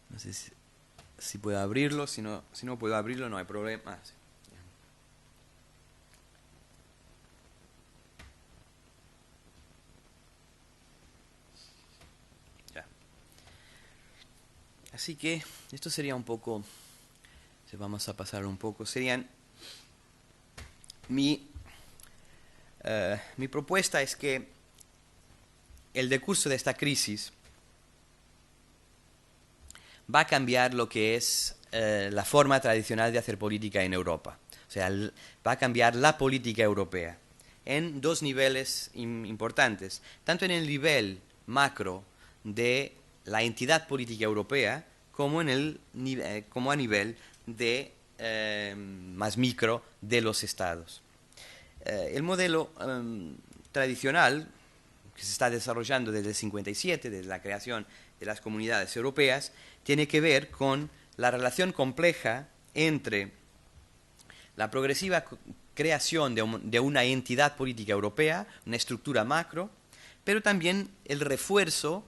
no sé si puedo abrirlo, si no puedo abrirlo no hay problema. Sí. Ya. Así que esto sería un poco, si vamos a pasar un poco, serían mi propuesta es que el decurso de esta crisis va a cambiar lo que es la forma tradicional de hacer política en Europa. O sea, va a cambiar la política europea en dos niveles importantes, tanto en el nivel macro de la entidad política europea como a nivel de más micro de los estados. El modelo tradicional que se está desarrollando desde el 57, desde la creación de las comunidades europeas, tiene que ver con la relación compleja entre la progresiva creación de una entidad política europea, una estructura macro, pero también el refuerzo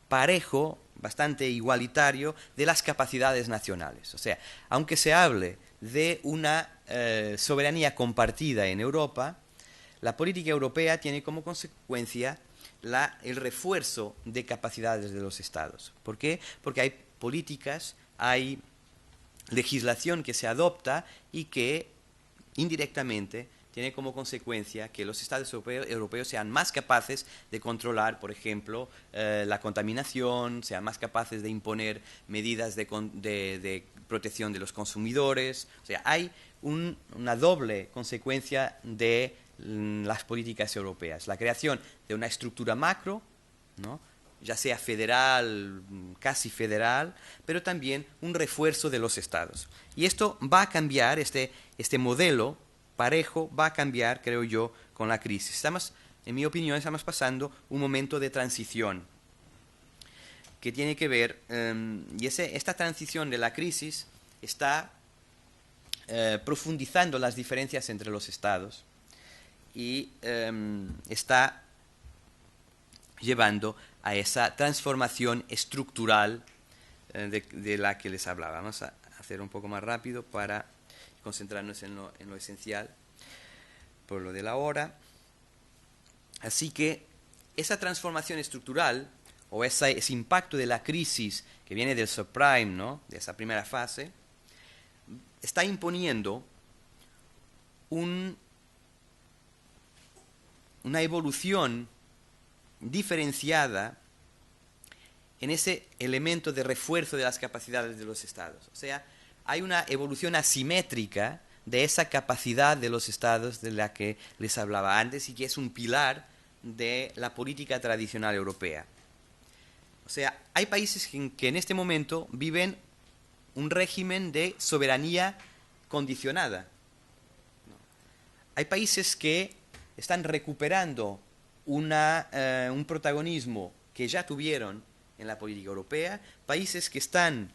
parejo, bastante igualitario, de las capacidades nacionales. O sea, aunque se hable de una soberanía compartida en Europa, la política europea tiene como consecuencia el refuerzo de capacidades de los estados. ¿Por qué? Porque hay políticas, hay legislación que se adopta y que indirectamente tiene como consecuencia que los estados europeos sean más capaces de controlar, por ejemplo, la contaminación, sean más capaces de imponer medidas de protección de los consumidores. O sea, hay una doble consecuencia de las políticas europeas. La creación de una estructura macro, ¿no?, ya sea federal, casi federal, pero también un refuerzo de los estados. Y esto va a cambiar, este modelo parejo va a cambiar, creo yo, con la crisis. En mi opinión, estamos pasando un momento de transición que tiene que ver, y esta transición de la crisis está profundizando las diferencias entre los estados y está llevando a esa transformación estructural de la que les hablaba. Vamos a hacer un poco más rápido para concentrarnos en lo esencial por lo de la hora. Así que esa transformación estructural o ese impacto de la crisis que viene del subprime, ¿no?, de esa primera fase, está imponiendo una evolución diferenciada en ese elemento de refuerzo de las capacidades de los estados. O sea, hay una evolución asimétrica de esa capacidad de los estados de la que les hablaba antes y que es un pilar de la política tradicional europea. O sea, hay países que en este momento viven un régimen de soberanía condicionada. Hay países que están recuperando un protagonismo que ya tuvieron en la política europea, países que están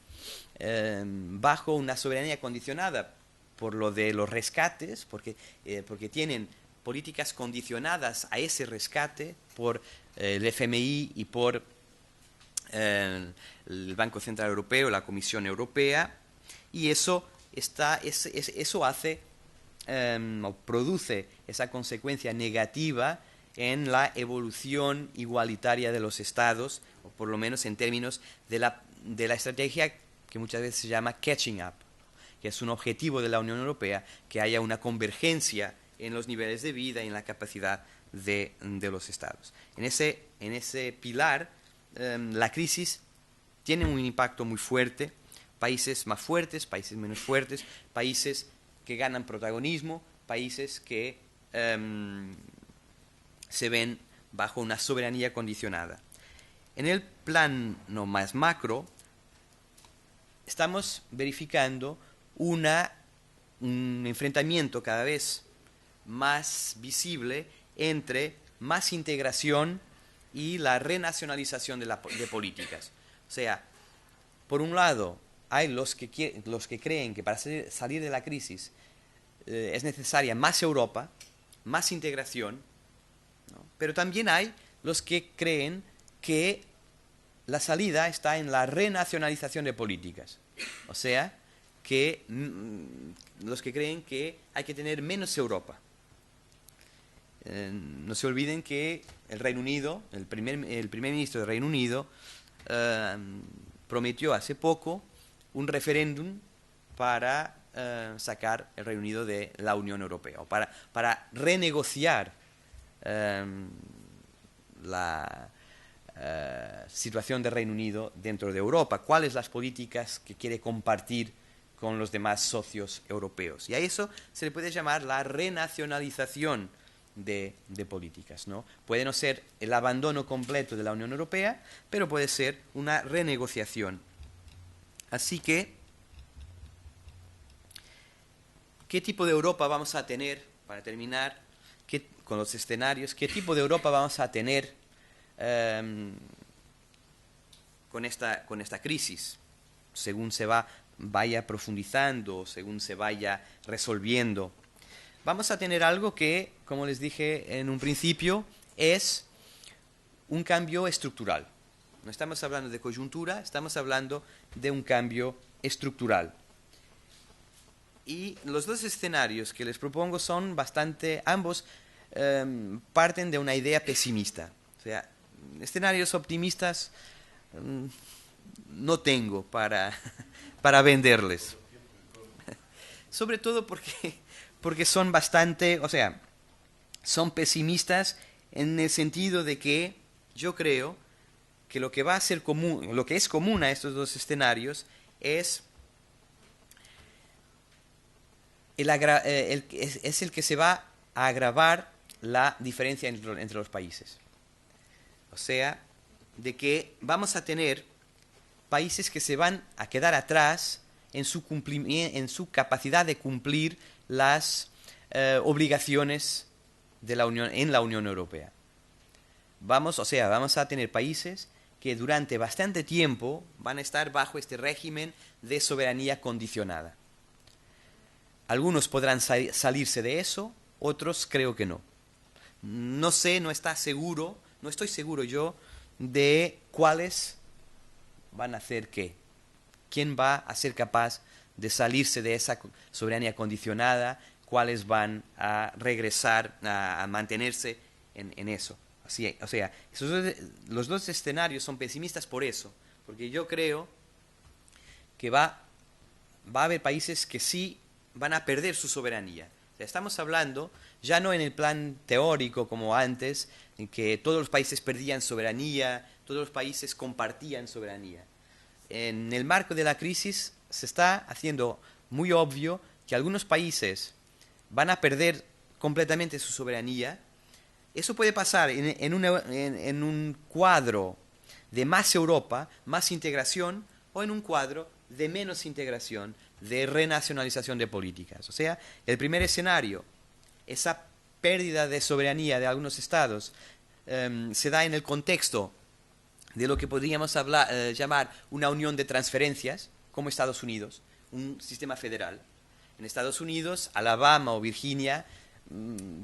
bajo una soberanía condicionada por lo de los rescates, porque tienen políticas condicionadas a ese rescate por el FMI y por el Banco Central Europeo, la Comisión Europea, y eso hace o produce esa consecuencia negativa en la evolución igualitaria de los estados, o por lo menos en términos de la estrategia que muchas veces se llama catching up, que es un objetivo de la Unión Europea, que haya una convergencia en los niveles de vida y en la capacidad de los estados. En ese pilar, la crisis tiene un impacto muy fuerte, países más fuertes, países menos fuertes, países que ganan protagonismo, países que se ven bajo una soberanía condicionada. En el plano más macro, estamos verificando un enfrentamiento cada vez más visible entre más integración y la renacionalización de políticas. O sea, por un lado, hay los que creen que para salir de la crisis es necesaria más Europa, más integración, ¿no? Pero también hay los que creen que la salida está en la renacionalización de políticas. O sea, que los que creen que hay que tener menos Europa. No se olviden que el Reino Unido, el primer ministro del Reino Unido, prometió hace poco un referéndum para sacar el Reino Unido de la Unión Europea, o para renegociar la situación del Reino Unido dentro de Europa, cuáles las políticas que quiere compartir con los demás socios europeos. Y a eso se le puede llamar la renacionalización de políticas, ¿no? Puede no ser el abandono completo de la Unión Europea, pero puede ser una renegociación. Así que ¿qué tipo de Europa vamos a tener, para terminar, con los escenarios, qué tipo de Europa vamos a tener con esta crisis, según vaya profundizando, según se vaya resolviendo? Vamos a tener algo que, como les dije en un principio, es un cambio estructural. No estamos hablando de coyuntura, estamos hablando de un cambio estructural. Y los dos escenarios que les propongo son ambos parten de una idea pesimista. O sea, escenarios optimistas no tengo para venderles. Sobre todo porque son son pesimistas en el sentido de que yo creo que lo que es común a estos dos escenarios es el que se va a agravar la diferencia entre los países. O sea, de que vamos a tener países que se van a quedar atrás en su capacidad de cumplir las obligaciones de en la Unión Europea. Vamos a tener países que durante bastante tiempo van a estar bajo este régimen de soberanía condicionada. Algunos podrán salirse de eso, otros creo que no. No estoy seguro yo de cuáles van a hacer qué. ¿Quién va a ser capaz de salirse de esa soberanía condicionada? ¿Cuáles van a regresar, a mantenerse en eso? O sea, los dos escenarios son pesimistas por eso, porque yo creo que va a haber países que sí van a perder su soberanía. O sea, estamos hablando ya no en el plan teórico como antes, en que todos los países perdían soberanía, todos los países compartían soberanía. En el marco de la crisis se está haciendo muy obvio que algunos países van a perder completamente su soberanía. Eso puede pasar en un cuadro de más Europa, más integración, o en un cuadro de menos integración, de renacionalización de políticas. O sea, el primer escenario, esa pérdida de soberanía de algunos estados, se da en el contexto de lo que podríamos llamar una unión de transferencias, como Estados Unidos, un sistema federal. En Estados Unidos, Alabama o Virginia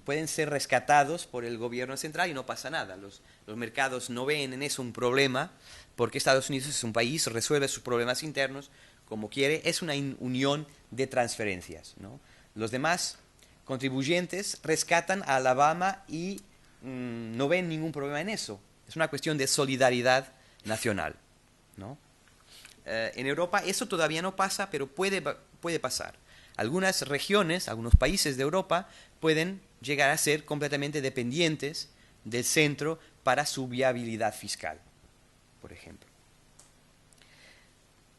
pueden ser rescatados por el gobierno central y no pasa nada. Los mercados no ven en eso un problema, porque Estados Unidos es un país, resuelve sus problemas internos como quiere, es una unión de transferencias, ¿no? Los demás contribuyentes rescatan a Alabama y no ven ningún problema en eso. Es una cuestión de solidaridad nacional, ¿no? En Europa eso todavía no pasa, pero puede pasar. Algunas regiones, algunos países de Europa pueden llegar a ser completamente dependientes del centro para su viabilidad fiscal, por ejemplo.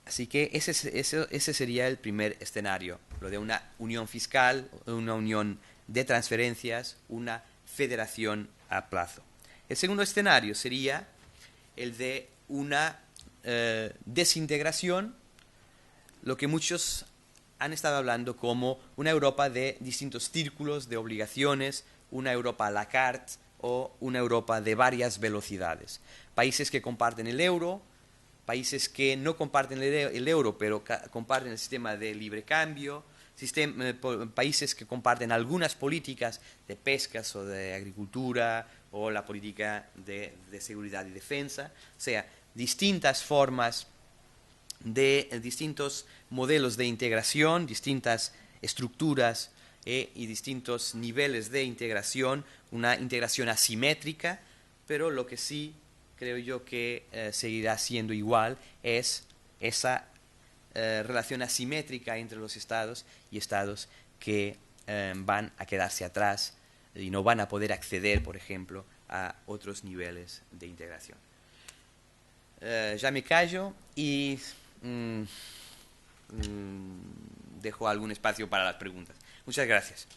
Así que ese sería el primer escenario, lo de una unión fiscal, una unión de transferencias, una federación a plazo. El segundo escenario sería el de una desintegración, lo que muchos han estado hablando como una Europa de distintos círculos de obligaciones, una Europa a la carte o una Europa de varias velocidades. Países que comparten el euro, países que no comparten el euro pero comparten el sistema de libre cambio, países que comparten algunas políticas de pescas o de agricultura o la política de seguridad y defensa, o sea, distintas formas distintos modelos de integración, distintas estructuras y distintos niveles de integración, una integración asimétrica, pero lo que sí creo yo que seguirá siendo igual es esa relación asimétrica entre los estados y estados que van a quedarse atrás y no van a poder acceder, por ejemplo, a otros niveles de integración. Ya me callo y dejo algún espacio para las preguntas. Muchas gracias.